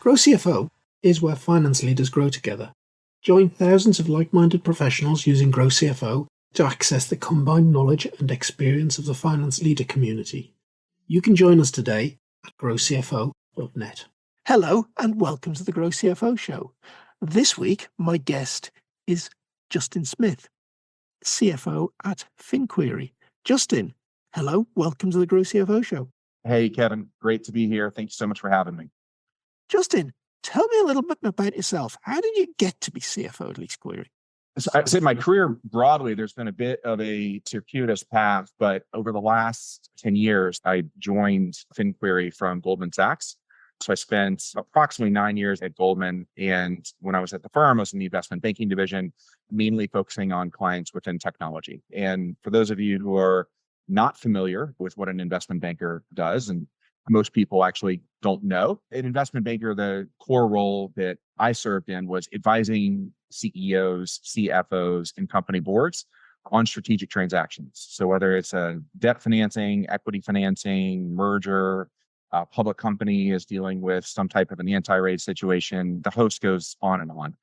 Grow CFO is where finance leaders grow together. Join thousands of like-minded professionals using Grow CFO to access the combined knowledge and experience of the finance leader community. You can join us today at growcfo.net. Hello and welcome to the Grow CFO show. This week, my guest is Justin Smith, CFO at FinQuery. Justin, hello, welcome to the Grow CFO show. Hey, Kevin, great to be here. Thank you so much for having me. Justin, tell me a little bit about yourself. How did you get to be CFO at FinQuery? So I'd say my career broadly, there's been a bit of a circuitous path, but over the last 10 years, I joined FinQuery from Goldman Sachs. So I spent approximately 9 years at Goldman. And when I was at the firm, I was in the investment banking division, mainly focusing on clients within technology. And for those of you who are not familiar with what an investment banker does, and most people actually don't know, an investment banker, the core role that I served in was advising CEOs, CFOs, and company boards on strategic transactions. So whether it's a debt financing, equity financing, merger, a public company is dealing with some type of an anti-raid situation, the host goes on and on.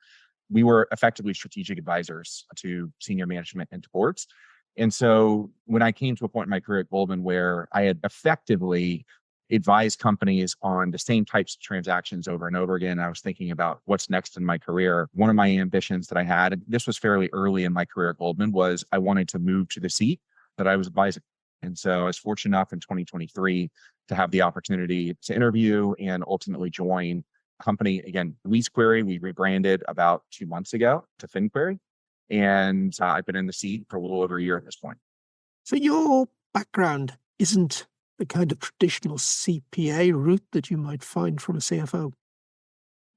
We were effectively strategic advisors to senior management and to boards. And so when I came to a point in my career at Goldman where I had effectively advised companies on the same types of transactions over and over again, I was thinking about what's next in my career. One of my ambitions that I had, and this was fairly early in my career at Goldman, was I wanted to move to the seat that I was advising. And so I was fortunate enough in 2023 to have the opportunity to interview and ultimately join a company. Again, FinQuery, we rebranded about 2 months ago to FinQuery. And I've been in the seat for a little over a year at this point. So your background isn't the kind of traditional CPA route that you might find from a CFO.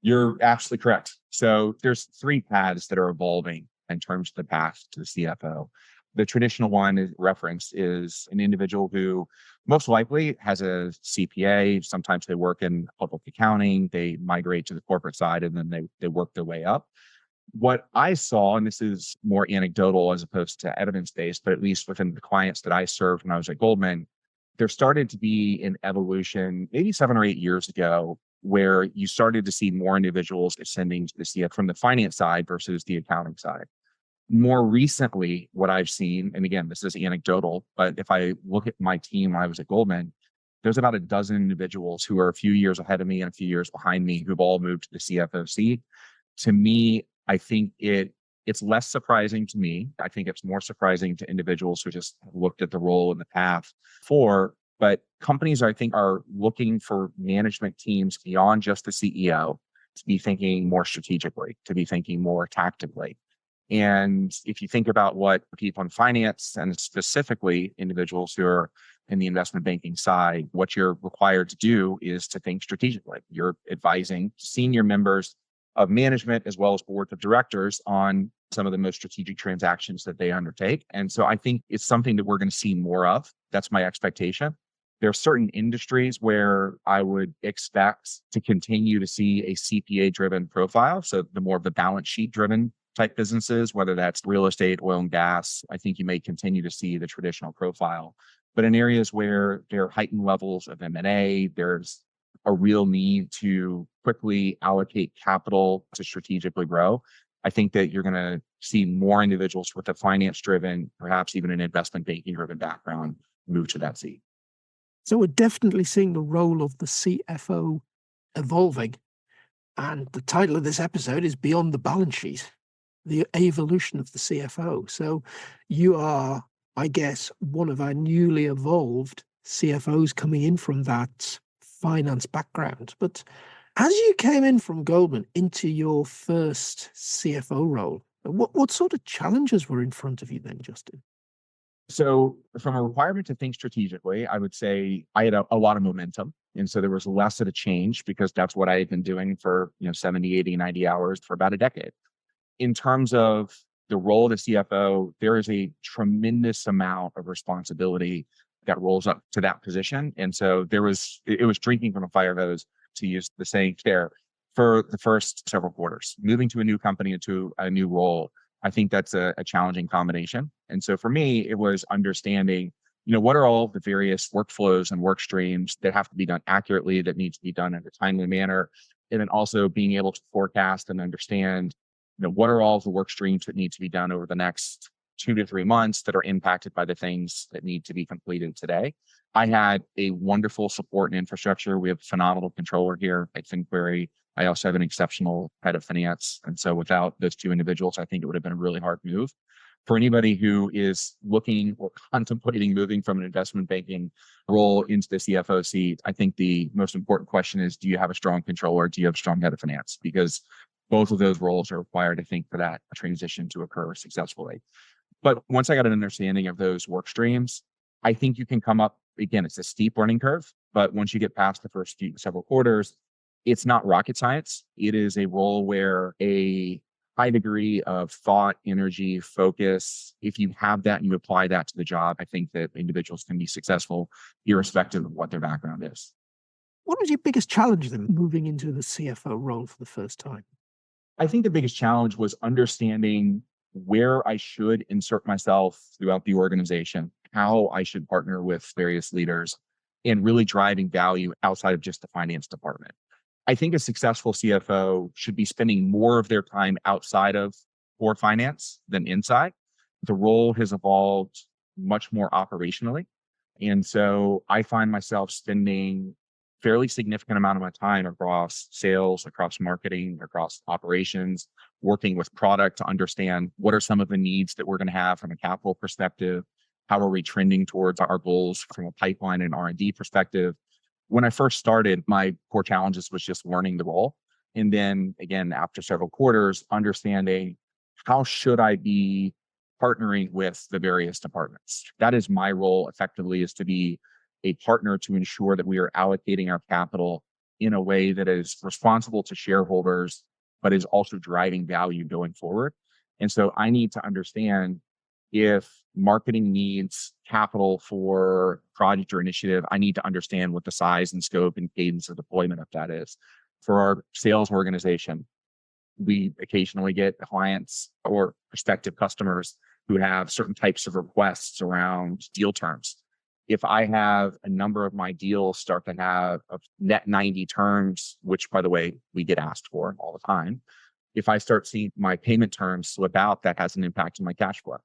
You're absolutely correct. So there's 3 paths that are evolving in terms of the path to the CFO. The traditional one is referenced is an individual who most likely has a CPA. Sometimes they work in public accounting, they migrate to the corporate side, and then they work their way up. What I saw, and this is more anecdotal as opposed to evidence-based, but at least within the clients that I served when I was at Goldman, there started to be an evolution maybe 7 or 8 years ago where you started to see more individuals ascending to the CFO from the finance side versus the accounting side. More recently, what I've seen, and again, this is anecdotal, but if I look at my team when I was at Goldman, there's about a dozen individuals who are a few years ahead of me and a few years behind me who've all moved to the CFO seat. To me, I think it's less surprising to me. I think it's more surprising to individuals who just looked at the role and the path for, but companies I think are looking for management teams beyond just the CEO to be thinking more strategically, to be thinking more tactically. And if you think about what people in finance and specifically individuals who are in the investment banking side, what you're required to do is to think strategically. You're advising senior members of management as well as boards of directors on some of the most strategic transactions that they undertake. And so I think it's something that we're going to see more of. That's my expectation. There are certain industries where I would expect to continue to see a CPA driven profile. So the more of the balance sheet driven type businesses, whether that's real estate, oil and gas, I think you may continue to see the traditional profile. But in areas where there are heightened levels of M&A, there's a real need to quickly allocate capital to strategically grow. I think that you're going to see more individuals with a finance driven, perhaps even an investment banking driven background move to that seat. So we're definitely seeing the role of the CFO evolving. And the title of this episode is Beyond the Balance Sheet, the evolution of the CFO. So you are, I guess, one of our newly evolved CFOs coming in from that finance background. But as you came in from Goldman into your first CFO role, what sort of challenges were in front of you then, Justin? So from a requirement to think strategically, I would say I had a lot of momentum. And so there was less of a change because that's what I had been doing for 70, 80, 90 hours for about a decade. In terms of the role of the CFO, there is a tremendous amount of responsibility that rolls up to that position. And so it was drinking from a fire hose, to use the saying there, for the first several quarters. Moving to a new company, into a new role, I think that's a challenging combination. And so for me, it was understanding, what are all the various workflows and work streams that have to be done accurately, that need to be done in a timely manner, And then also being able to forecast and understand, what are all of the work streams that need to be done over the next 2 to 3 months that are impacted by the things that need to be completed today. I had a wonderful support and infrastructure. We have a phenomenal controller here at FinQuery. I also have an exceptional head of finance. And so without those two individuals, I think it would have been a really hard move. For anybody who is looking or contemplating moving from an investment banking role into the CFO seat, I think the most important question is, do you have a strong controller? Do you have a strong head of finance? Because both of those roles are required, I think, for that transition to occur successfully. But once I got an understanding of those work streams, I think you can come up, again, it's a steep learning curve, but once you get past the first several quarters, it's not rocket science. It is a role where a high degree of thought, energy, focus, if you have that and you apply that to the job, I think that individuals can be successful irrespective of what their background is. What was your biggest challenge then moving into the CFO role for the first time? I think the biggest challenge was understanding where I should insert myself throughout the organization, how I should partner with various leaders, and really driving value outside of just the finance department. I think a successful CFO should be spending more of their time outside of core finance than inside. The role has evolved much more operationally. And so I find myself spending fairly significant amount of my time across sales, across marketing, across operations, working with product to understand what are some of the needs that we're going to have from a capital perspective. How are we trending towards our goals from a pipeline and R&D perspective? When I first started, my core challenges was just learning the role. And then again, after several quarters, understanding how should I be partnering with the various departments. That is my role effectively, is to be a partner to ensure that we are allocating our capital in a way that is responsible to shareholders, but is also driving value going forward. And so I need to understand, if marketing needs capital for project or initiative, I need to understand what the size and scope and cadence of deployment of that is. For our sales organization, we occasionally get clients or prospective customers who have certain types of requests around deal terms. If I have a number of my deals start to have a net 90 terms, which by the way, we get asked for all the time, if I start seeing my payment terms slip out, that has an impact on my cash flow.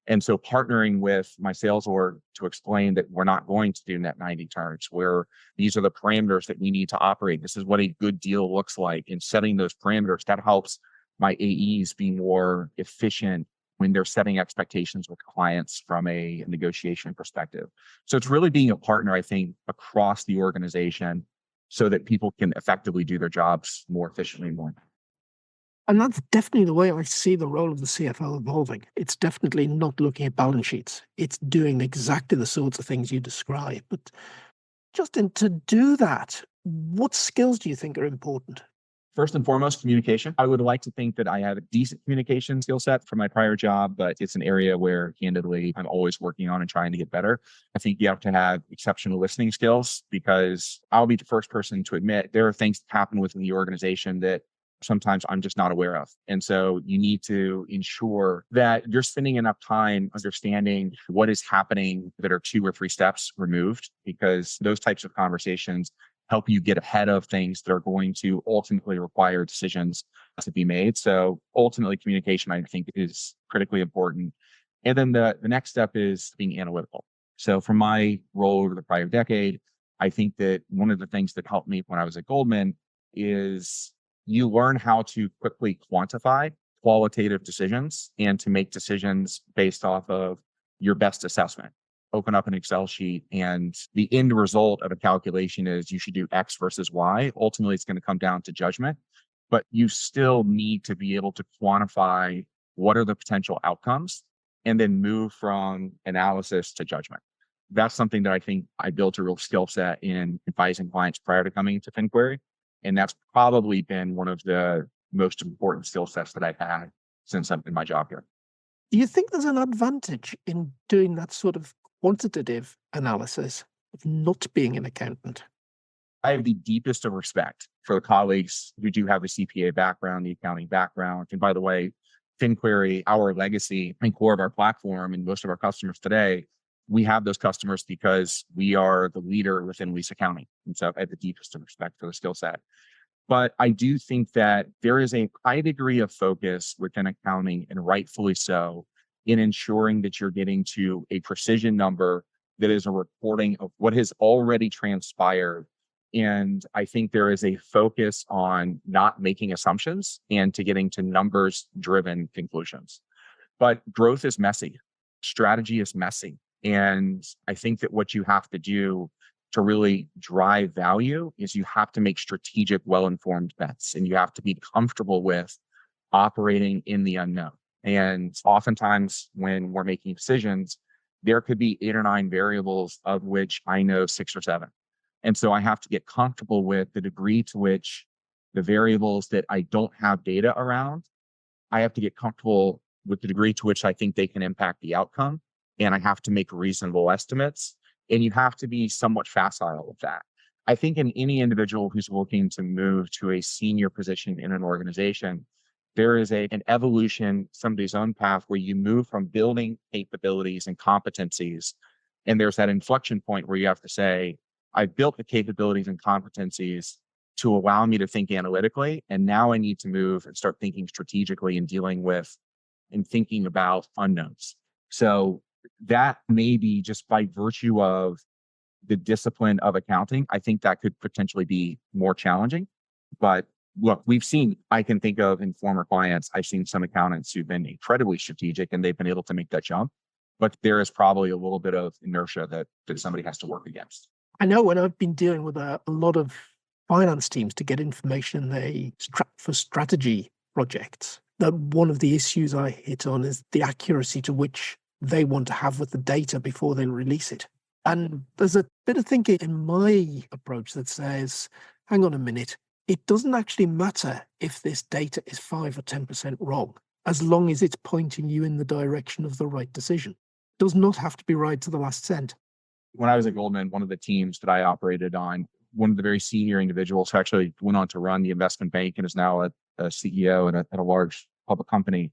And so partnering with my sales org to explain that we're not going to do net 90 terms, where these are the parameters that we need to operate. This is what a good deal looks like. And setting those parameters, that helps my AEs be more efficient when they're setting expectations with clients from a negotiation perspective. So it's really being a partner, I think, across the organization so that people can effectively do their jobs more efficiently and more. And that's definitely the way I see the role of the CFO evolving. It's definitely not looking at balance sheets. It's doing exactly the sorts of things you describe. But Justin, to do that, what skills do you think are important? First and foremost, communication. I would like to think that I have a decent communication skill set from my prior job, but it's an area where candidly, I'm always working on and trying to get better. I think you have to have exceptional listening skills, because I'll be the first person to admit there are things that happen within the organization that sometimes I'm just not aware of. And so you need to ensure that you're spending enough time understanding what is happening that are 2 or 3 steps removed, because those types of conversations help you get ahead of things that are going to ultimately require decisions to be made. So ultimately, communication, I think, is critically important. And then the next step is being analytical. So from my role over the prior decade, I think that one of the things that helped me when I was at Goldman is you learn how to quickly quantify qualitative decisions and to make decisions based off of your best assessment. Open up an Excel sheet, and the end result of a calculation is you should do X versus Y. Ultimately, it's going to come down to judgment, but you still need to be able to quantify what are the potential outcomes and then move from analysis to judgment. That's something that I think I built a real skill set in advising clients prior to coming to FinQuery. And that's probably been one of the most important skill sets that I've had since I'm in my job here. Do you think there's an advantage in doing that sort of quantitative analysis of not being an accountant? I have the deepest of respect for the colleagues who do have the CPA background, the accounting background. And by the way, FinQuery, our legacy and core of our platform and most of our customers today, we have those customers because we are the leader within lease accounting. And so I have the deepest of respect for the skill set. But I do think that there is a high degree of focus within accounting, and rightfully so, in ensuring that you're getting to a precision number that is a reporting of what has already transpired. And I think there is a focus on not making assumptions and to getting to numbers driven conclusions. But growth is messy, strategy is messy. And I think that what you have to do to really drive value is you have to make strategic, well informed bets, and you have to be comfortable with operating in the unknown. And oftentimes, when we're making decisions, there could be 8 or 9 variables, of which I know 6 or 7. And so I have to get comfortable with the degree to which the variables that I don't have data around, I have to get comfortable with the degree to which I think they can impact the outcome. And I have to make reasonable estimates. And you have to be somewhat facile with that. I think in any individual who's looking to move to a senior position in an organization, there is an evolution, somebody's own path where you move from building capabilities and competencies. And there's that inflection point where you have to say, I've built the capabilities and competencies to allow me to think analytically. And now I need to move and start thinking strategically and dealing with and thinking about unknowns. So that may be just by virtue of the discipline of accounting. I think that could potentially be more challenging. But look, I can think of in former clients, I've seen some accountants who've been incredibly strategic and they've been able to make that jump. But there is probably a little bit of inertia that somebody has to work against. I know when I've been dealing with a lot of finance teams to get information for strategy projects, that one of the issues I hit on is the accuracy to which they want to have with the data before they release it. And there's a bit of thinking in my approach that says, hang on a minute, it doesn't actually matter if this data is 5 or 10% wrong, as long as it's pointing you in the direction of the right decision. It does not have to be right to the last cent. When I was at Goldman, one of the teams that I operated on, one of the very senior individuals who actually went on to run the investment bank and is now a CEO at a large public company,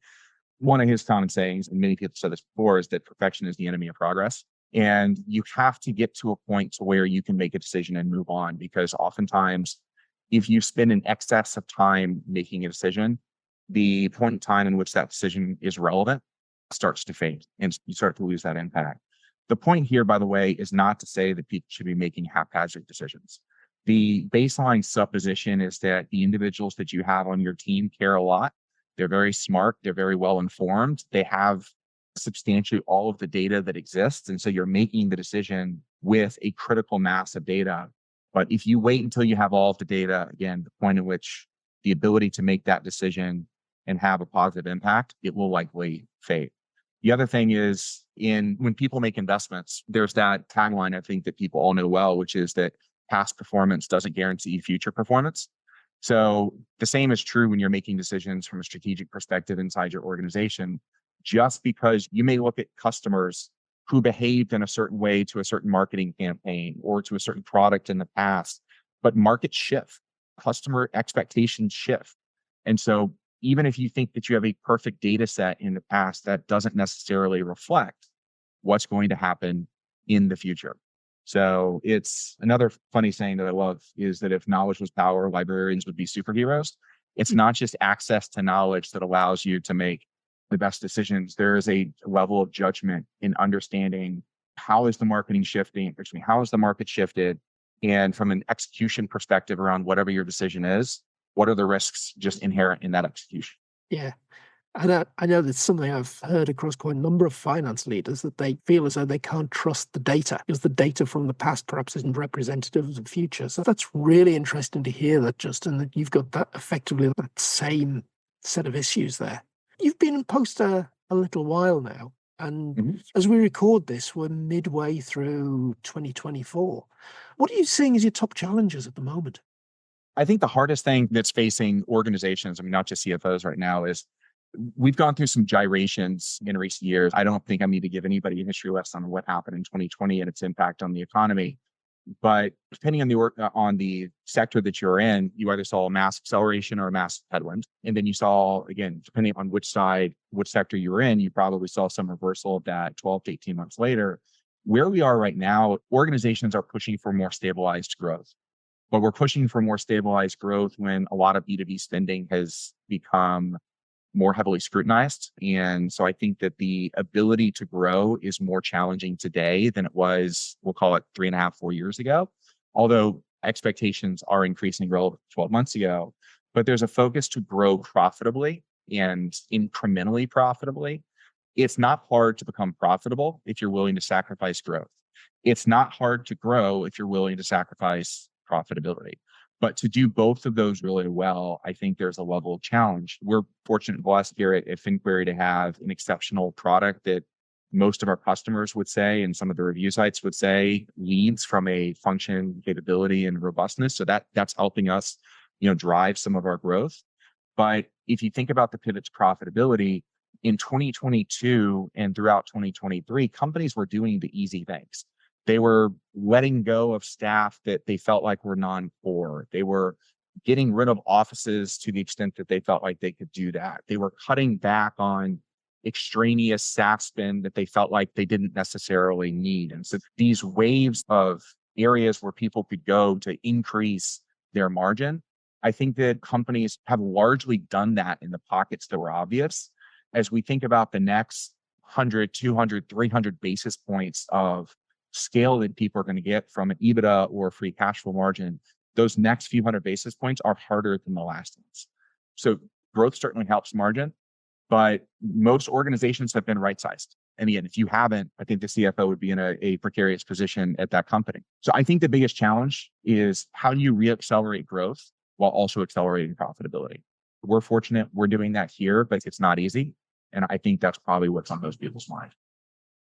one of his common sayings, and many people said this before, is that perfection is the enemy of progress. And you have to get to a point to where you can make a decision and move on, because oftentimes, if you spend an excess of time making a decision, the point in time in which that decision is relevant starts to fade and you start to lose that impact. The point here, by the way, is not to say that people should be making haphazard decisions. The baseline supposition is that the individuals that you have on your team care a lot. They're very smart. They're very well informed. They have substantially all of the data that exists. And so you're making the decision with a critical mass of data. But if you wait until you have all of the data, again, the point at which the ability to make that decision and have a positive impact, it will likely fade. The other thing is, when people make investments, there's that tagline I think that people all know well, which is that past performance doesn't guarantee future performance. So the same is true when you're making decisions from a strategic perspective inside your organization. Just because you may look at customers who behaved in a certain way to a certain marketing campaign or to a certain product in the past, but markets shift, customer expectations shift. And so even if you think that you have a perfect data set in the past, that doesn't necessarily reflect what's going to happen in the future. So it's another funny saying that I love is that if knowledge was power, librarians would be superheroes. It's not just access to knowledge that allows you to make the best decisions. There is a level of judgment in understanding how is the marketing shifting, how is the market shifted? And from an execution perspective around whatever your decision is, what are the risks just inherent in that execution? Yeah. And I know that's something I've heard across quite a number of finance leaders, that they feel as though they can't trust the data because the data from the past perhaps isn't representative of the future. So that's really interesting to hear that, Justin, that you've got that effectively that same set of issues there. You've been in post a little while now. And as we record this, we're midway through 2024. What are you seeing as your top challenges at the moment? I think the hardest thing that's facing organizations, I mean, not just CFOs right now, is we've gone through some gyrations in recent years. I don't think I need to give anybody a history lesson on what happened in 2020 and its impact on the economy. But depending on the sector that you're in, you either saw a mass acceleration or a mass headwind. And then you saw, again, depending on which sector you were in, you probably saw some reversal of that 12 to 18 months later. Where we are right now, organizations are pushing for more stabilized growth. but we're pushing for more stabilized growth when a lot of B2B spending has become more heavily scrutinized. And so I think that the ability to grow is more challenging today than it was, we'll call it 3.5, 4 years ago. Although expectations are increasing relative to 12 months ago, but there's a focus to grow profitably and incrementally profitably. It's not hard to become profitable if you're willing to sacrifice growth. It's not hard to grow if you're willing to sacrifice profitability. But to do both of those really well, I think there's a level of challenge. We're fortunate and blessed here at FinQuery to have an exceptional product that most of our customers would say, and some of the review sites would say, leads from a function, capability, and robustness. So that's helping us, drive some of our growth. But if you think about the pivot to profitability, in 2022 and throughout 2023, companies were doing the easy things. They were letting go of staff that they felt like were non-core. They were getting rid of offices to the extent that they felt like they could do that. They were cutting back on extraneous SaaS spend that they felt like they didn't necessarily need. And so these waves of areas where people could go to increase their margin, I think that companies have largely done that in the pockets that were obvious. As we think about the next 100, 200, 300 basis points of scale that people are going to get from an EBITDA or free cash flow margin, those next few hundred basis points are harder than the last ones. So growth certainly helps margin, but most organizations have been right-sized. And again, if you haven't, I think the CFO would be in a precarious position at that company. So I think the biggest challenge is how do you reaccelerate growth while also accelerating profitability? We're fortunate we're doing that here, but it's not easy. And I think that's probably what's on most people's mind.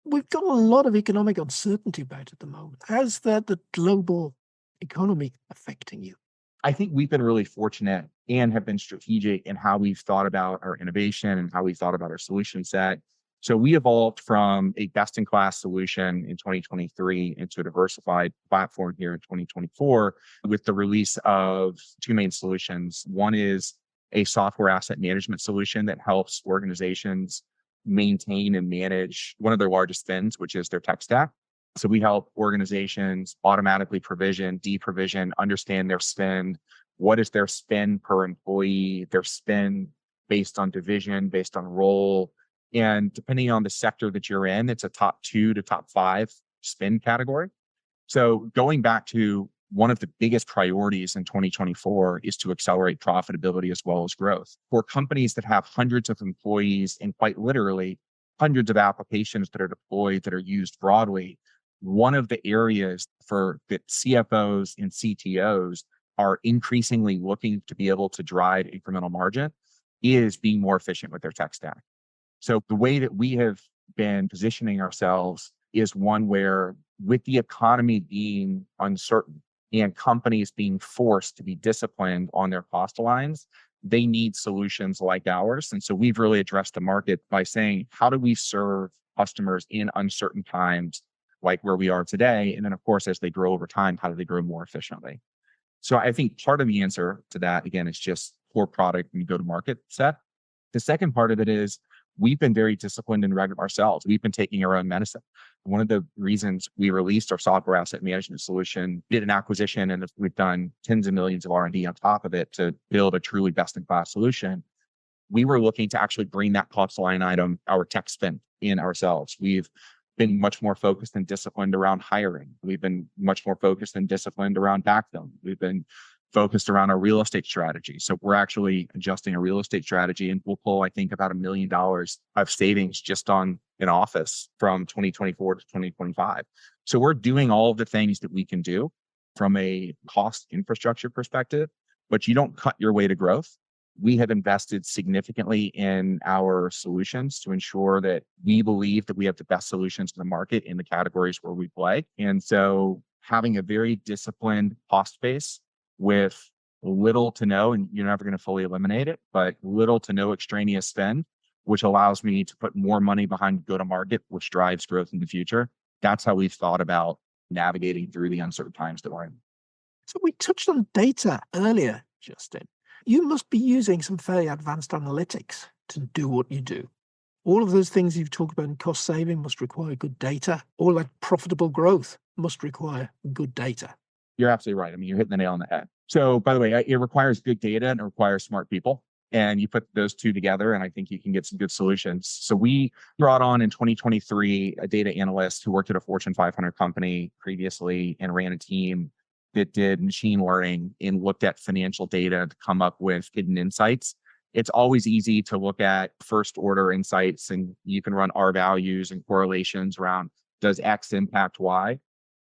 We've got a lot of economic uncertainty about at the moment. How's the global economy affecting you? I think we've been really fortunate and have been strategic in how we've thought about our innovation and how we thought about our solution set. So we evolved from a best-in-class solution in 2023 into a diversified platform here in 2024 with the release of two main solutions. One is a software asset management solution that helps organizations maintain and manage one of their largest spends, which is their tech stack. So we help organizations automatically provision, deprovision, understand their spend. What is their spend per employee, their spend based on division, based on role. And depending on the sector that you're in, it's a top 2 to top 5 spend category. So going back to one of the biggest priorities in 2024 is to accelerate profitability as well as growth. For companies that have hundreds of employees and quite literally hundreds of applications that are deployed that are used broadly, one of the areas for that CFOs and CTOs are increasingly looking to be able to drive incremental margin is being more efficient with their tech stack. So the way that we have been positioning ourselves is one where, with the economy being uncertain and companies being forced to be disciplined on their cost lines, they need solutions like ours. And so we've really addressed the market by saying, how do we serve customers in uncertain times like where we are today? And then, of course, as they grow over time, how do they grow more efficiently? So I think part of the answer to that, again, is just core product and go-to-market set. The second part of it is we've been very disciplined and regular ourselves. We've been taking our own medicine. One of the reasons we released our software asset management solution, did an acquisition, and we've done tens of millions of R&D on top of it to build a truly best-in-class solution. We were looking to actually bring that cost line item, our tech spend, in ourselves. We've been much more focused and disciplined around hiring. We've been much more focused and disciplined around backfill. We've been focused around our real estate strategy. So we're actually adjusting a real estate strategy, and we'll pull, I think, about $1 million of savings just on an office from 2024 to 2025. So we're doing all of the things that we can do from a cost infrastructure perspective, but you don't cut your way to growth. We have invested significantly in our solutions to ensure that we believe that we have the best solutions in the market in the categories where we play. And so having a very disciplined cost base with little to no, and you're never going to fully eliminate it, but little to no extraneous spend, which allows me to put more money behind go-to-market, which drives growth in the future. That's how we've thought about navigating through the uncertain times that we're in. So we touched on data earlier, Justin. You must be using some fairly advanced analytics to do what you do. All of those things you've talked about in cost saving must require good data. All that profitable growth must require good data. You're absolutely right. I mean, you're hitting the nail on the head. So, by the way, it requires good data and it requires smart people. And you put those two together, and I think you can get some good solutions. So, we brought on in 2023 a data analyst who worked at a Fortune 500 company previously and ran a team that did machine learning and looked at financial data to come up with hidden insights. It's always easy to look at first order insights, and you can run R values and correlations around does X impact Y.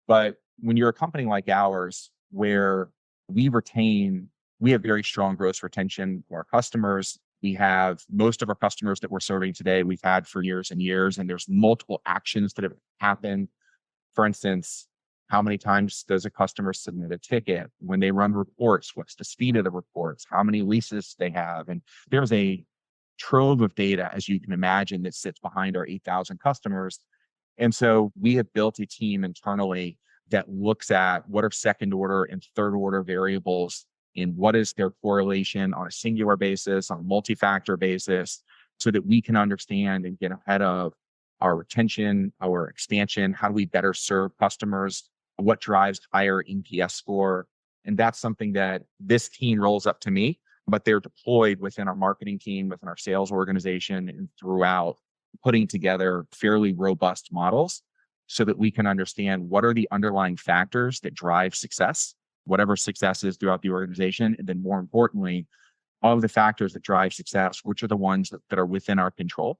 But when you're a company like ours, where we retain, we have very strong gross retention for our customers. We have most of our customers that we're serving today, we've had for years and years, and there's multiple actions that have happened. For instance, how many times does a customer submit a ticket? When they run reports, what's the speed of the reports? How many leases they have? And there's a trove of data, as you can imagine, that sits behind our 8,000 customers. And so we have built a team internally that looks at what are second order and third order variables and what is their correlation on a singular basis, on a multi-factor basis, so that we can understand and get ahead of our retention, our expansion. How do we better serve customers? What drives higher NPS score? And that's something that this team rolls up to me, but they're deployed within our marketing team, within our sales organization, and throughout, putting together fairly robust models so that we can understand what are the underlying factors that drive success, whatever success is throughout the organization. And then more importantly, all of the factors that drive success, which are the ones that are within our control.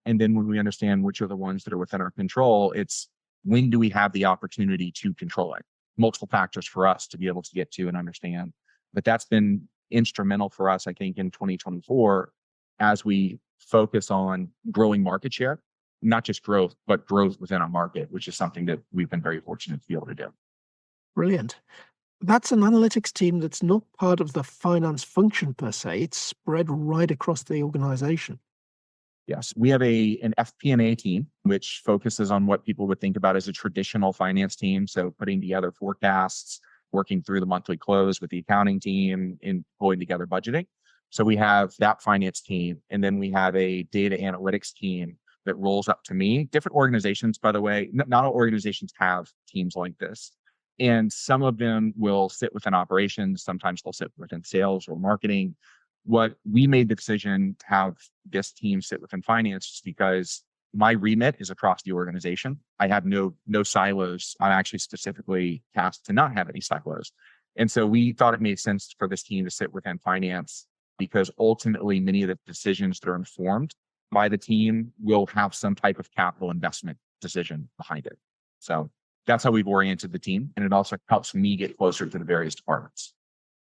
And then when we understand which are the ones that are within our control, it's when do we have the opportunity to control it? Multiple factors for us to be able to get to and understand. But that's been instrumental for us, I think, in 2024, as we focus on growing market share, not just growth, but growth within our market, which is something that we've been very fortunate to be able to do. Brilliant. That's an analytics team that's not part of the finance function per se. It's spread right across the organization. Yes, we have an FP&A team, which focuses on what people would think about as a traditional finance team. So putting together forecasts, working through the monthly close with the accounting team, and pulling together budgeting. So we have that finance team. And then we have a data analytics team that rolls up to me. Different organizations, by the way, not all organizations have teams like this. And some of them will sit within operations. Sometimes they'll sit within sales or marketing. What we made the decision to have this team sit within finance is because my remit is across the organization. I have no silos. I'm actually specifically tasked to not have any silos. And so we thought it made sense for this team to sit within finance, because ultimately many of the decisions that are informed by the team will have some type of capital investment decision behind it. So that's how we've oriented the team. And it also helps me get closer to the various departments.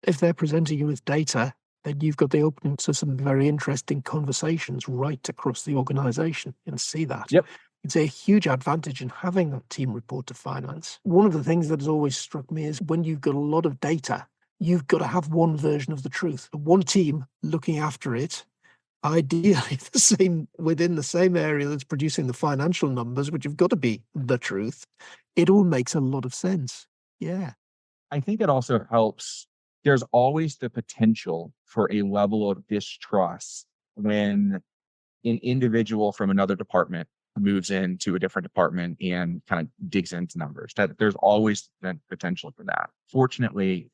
If they're presenting you with data, then you've got the opening to some very interesting conversations right across the organization. You can see that. Yep. It's a huge advantage in having that team report to finance. One of the things that has always struck me is when you've got a lot of data, you've got to have one version of the truth, one team looking after it, ideally the same within the same area that's producing the financial numbers, which have got to be the truth. It all makes a lot of sense. Yeah. I think it also helps. There's always the potential for a level of distrust when an individual from another department moves into a different department and kind of digs into numbers. That there's always the potential for that. Fortunately,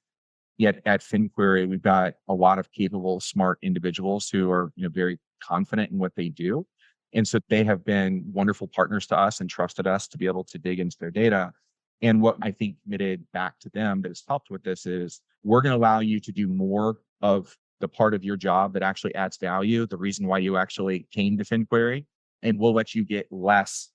yet at FinQuery, we've got a lot of capable, smart individuals who are, very confident in what they do. And so they have been wonderful partners to us and trusted us to be able to dig into their data. And what I think committed back to them that has helped with this is we're going to allow you to do more of the part of your job that actually adds value, the reason why you actually came to FinQuery, and we'll let you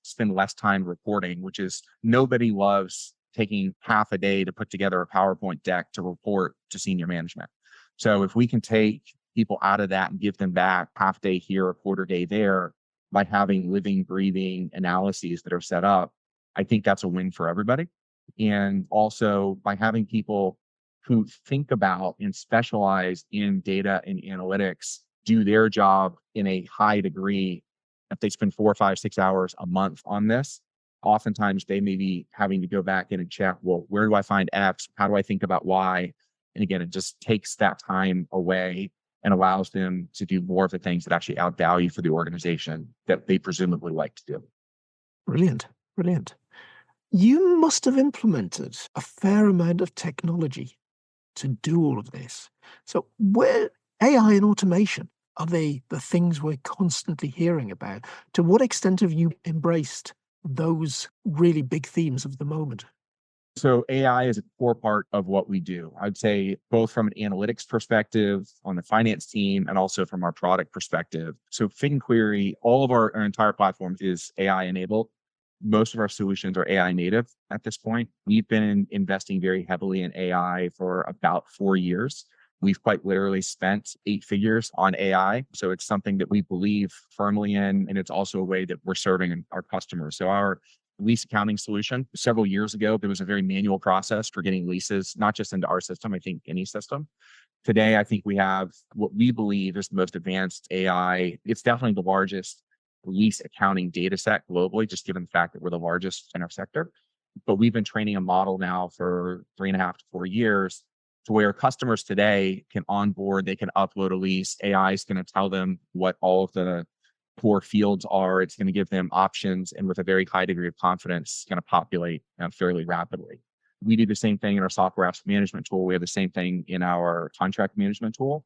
spend less time reporting, which is nobody loves taking half a day to put together a PowerPoint deck to report to senior management. So if we can take people out of that and give them back half day here, a quarter day there, by having living, breathing analyses that are set up, I think that's a win for everybody. And also by having people who think about and specialize in data and analytics do their job in a high degree. If they spend 4, 5, 6 hours a month on this, oftentimes they may be having to go back in and check, well, where do I find X? How do I think about Y? And again, it just takes that time away and allows them to do more of the things that actually add value for the organization that they presumably like to do. Brilliant. Brilliant. You must have implemented a fair amount of technology to do all of this. So where AI and automation, are they the things we're constantly hearing about? To what extent have you embraced those really big themes of the moment? So AI is a core part of what we do. I'd say both from an analytics perspective on the finance team and also from our product perspective. So FinQuery, all of our entire platform is AI enabled. Most of our solutions are AI native at this point. We've been investing very heavily in AI for about 4 years. We've quite literally spent 8 figures on AI. So it's something that we believe firmly in. And it's also a way that we're serving our customers. So our lease accounting solution, several years ago, there was a very manual process for getting leases, not just into our system, I think any system. Today, I think we have what we believe is the most advanced AI. It's definitely the largest lease accounting data set globally, just given the fact that we're the largest in our sector. But we've been training a model now for 3.5 to 4 years to where customers today can onboard, they can upload a lease. AI is going to tell them what all of the core fields are. It's going to give them options, and with a very high degree of confidence, it's going to populate fairly rapidly. We do the same thing in our software apps management tool. We have the same thing in our contract management tool.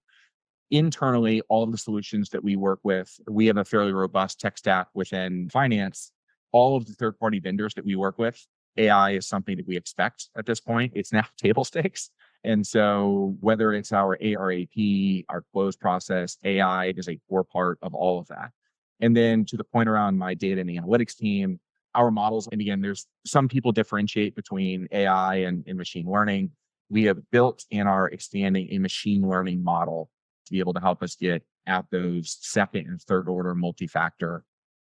Internally, all of the solutions that we work with, we have a fairly robust tech stack within finance. All of the third party vendors that we work with, AI is something that we expect at this point. It's now table stakes. And so whether it's our ARAP, our close process, AI is a core part of all of that. And then to the point around my data and analytics team, our models, and again, there's some people differentiate between AI and machine learning. We have built and are expanding a machine learning model to be able to help us get at those second and third order multi-factor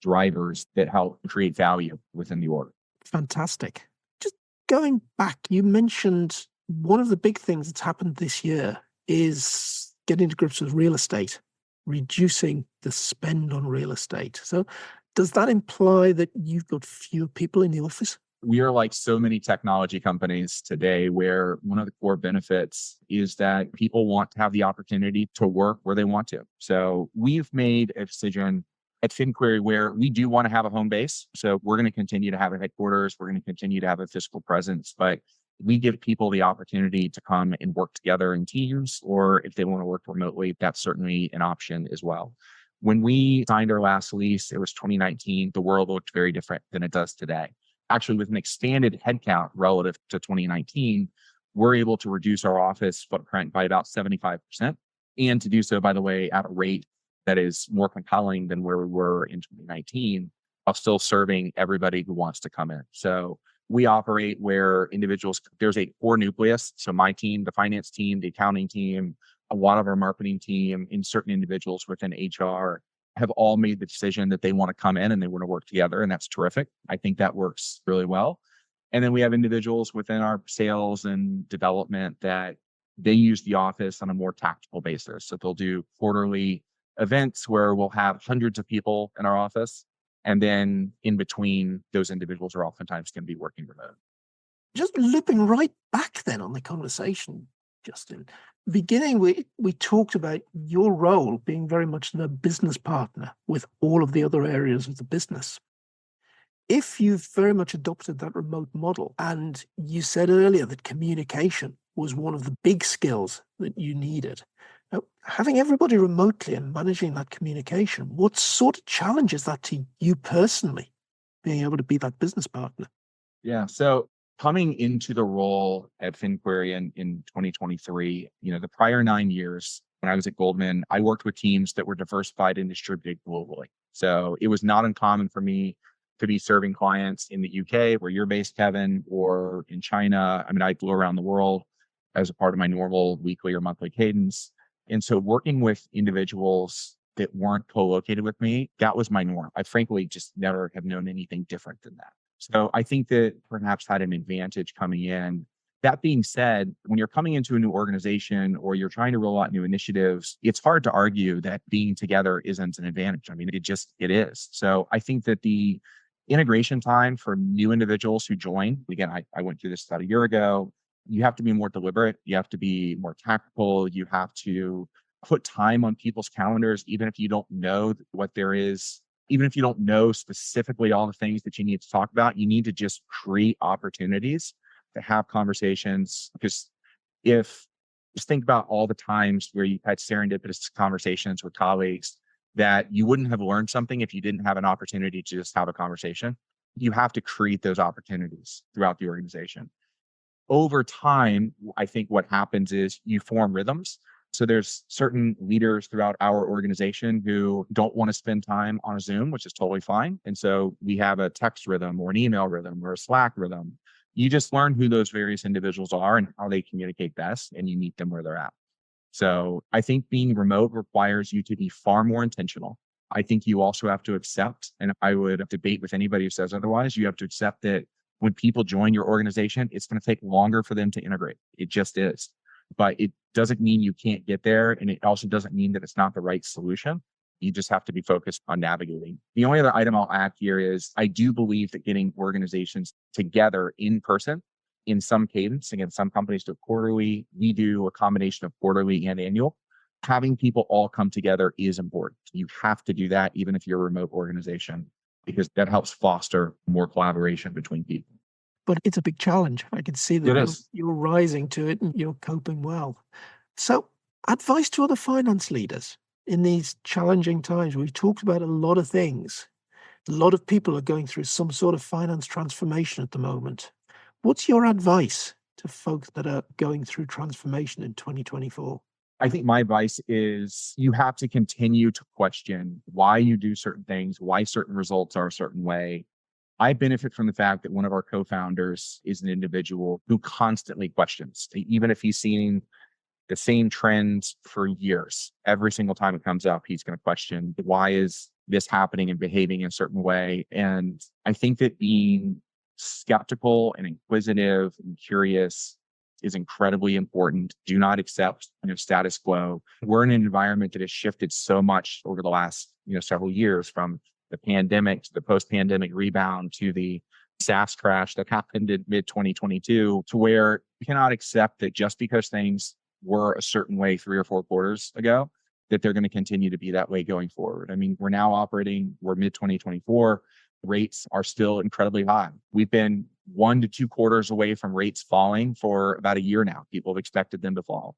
drivers that help create value within the order. Fantastic. Just going back, you mentioned one of the big things that's happened this year is getting to grips with real estate, reducing the spend on real estate. So does that imply that you've got fewer people in the office? We are like so many technology companies today where one of the core benefits is that people want to have the opportunity to work where they want to. So we've made a decision at FinQuery where we do want to have a home base. So we're going to continue to have a headquarters. We're going to continue to have a physical presence, but we give people the opportunity to come and work together in teams, or if they want to work remotely, that's certainly an option as well. When we signed our last lease, it was 2019. The world looked very different than it does today. Actually, with an expanded headcount relative to 2019, we're able to reduce our office footprint by about 75%. And to do so, by the way, at a rate that is more compelling than where we were in 2019, while still serving everybody who wants to come in. So we operate where individuals, there's a core nucleus. So my team, the finance team, the accounting team, a lot of our marketing team, and certain individuals within HR have all made the decision that they want to come in and they want to work together. And that's terrific. I think that works really well. And then we have individuals within our sales and development that they use the office on a more tactical basis. So they'll do quarterly events where we'll have hundreds of people in our office. And then in between, those individuals are oftentimes going to be working remote. Just looping right back then on the conversation, Justin. Beginning, we talked about your role being very much the business partner with all of the other areas of the business. If you've very much adopted that remote model, and you said earlier that communication was one of the big skills that you needed, now, having everybody remotely and managing that communication, what sort of challenge is that to you personally, being able to be that business partner? Yeah. So coming into the role at FinQuery in 2023, the prior 9 years when I was at Goldman, I worked with teams that were diversified and distributed globally. So it was not uncommon for me to be serving clients in the UK, where you're based, Kevin, or in China. I mean, I flew around the world as a part of my normal weekly or monthly cadence. And so working with individuals that weren't co-located with me, that was my norm. I frankly just never have known anything different than that. So I think that perhaps had an advantage coming in. That being said, when you're coming into a new organization or you're trying to roll out new initiatives, it's hard to argue that being together isn't an advantage. I mean, it is. So I think that the integration time for new individuals who join, again, I went through this about a year ago. You have to be more deliberate. You have to be more tactical. You have to put time on people's calendars, even if you don't know what there is even if you don't know specifically all the things that you need to talk about, you need to just create opportunities to have conversations. Because if just think about all the times where you had serendipitous conversations with colleagues that you wouldn't have learned something if you didn't have an opportunity to just have a conversation. You have to create those opportunities throughout the organization. Over time, I think what happens is you form rhythms. So there's certain leaders throughout our organization who don't want to spend time on a Zoom, which is totally fine. And so we have a text rhythm or an email rhythm or a Slack rhythm. You just learn who those various individuals are and how they communicate best, and you meet them where they're at. So I think being remote requires you to be far more intentional. I think you also have to accept, and I would debate with anybody who says otherwise, you have to accept that when people join your organization, it's going to take longer for them to integrate. It just is. But it doesn't mean you can't get there. And it also doesn't mean that it's not the right solution. You just have to be focused on navigating. The only other item I'll add here is I do believe that getting organizations together in person in some cadence, again, some companies do it quarterly. We do a combination of quarterly and annual. Having people all come together is important. You have to do that, even if you're a remote organization, because that helps foster more collaboration between people. But it's a big challenge. I can see that It is. you're rising to it and you're coping well. So, advice to other finance leaders in these challenging times. We've talked about a lot of things. A lot of people are going through some sort of finance transformation at the moment. What's your advice to folks that are going through transformation in 2024? I think my advice is you have to continue to question why you do certain things, why certain results are a certain way. I benefit from the fact that one of our co-founders is an individual who constantly questions, even if he's seen the same trends for years. Every single time it comes up, he's going to question, why is this happening and behaving in a certain way? And I think that being skeptical and inquisitive and curious is incredibly important. Do not accept status quo. We're in an environment that has shifted so much over the last several years, from the pandemic to the post-pandemic rebound to the SaaS crash that happened in mid 2022, to where you cannot accept that just because things were a certain way 3 or 4 quarters ago, that they're going to continue to be that way going forward. I mean, we're mid 2024. Rates are still incredibly high. We've been 1 to 2 quarters away from rates falling for about a year now. People have expected them to fall.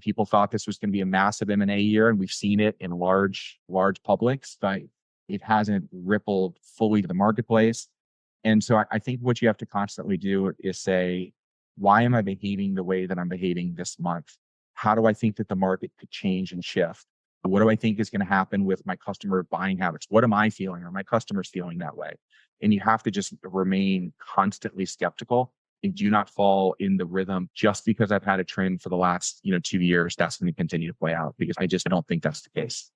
People thought this was going to be a massive M&A year, and we've seen it in large publics, but it hasn't rippled fully to the marketplace. And so I think what you have to constantly do is say, why am I behaving the way that I'm behaving this month? How do I think that the market could change and shift? What do I think is going to happen with my customer buying habits? What am I feeling? Are my customers feeling that way? And you have to just remain constantly skeptical and do not fall in the rhythm just because I've had a trend for the last 2 years. That's going to continue to play out, because I don't think that's the case.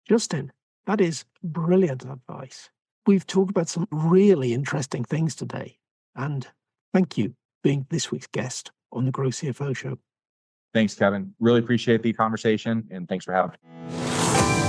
Justin, that is brilliant advice. We've talked about some really interesting things today. And thank you for being this week's guest on the Grow CFO Show. Thanks, Kevin. Really appreciate the conversation, and thanks for having me.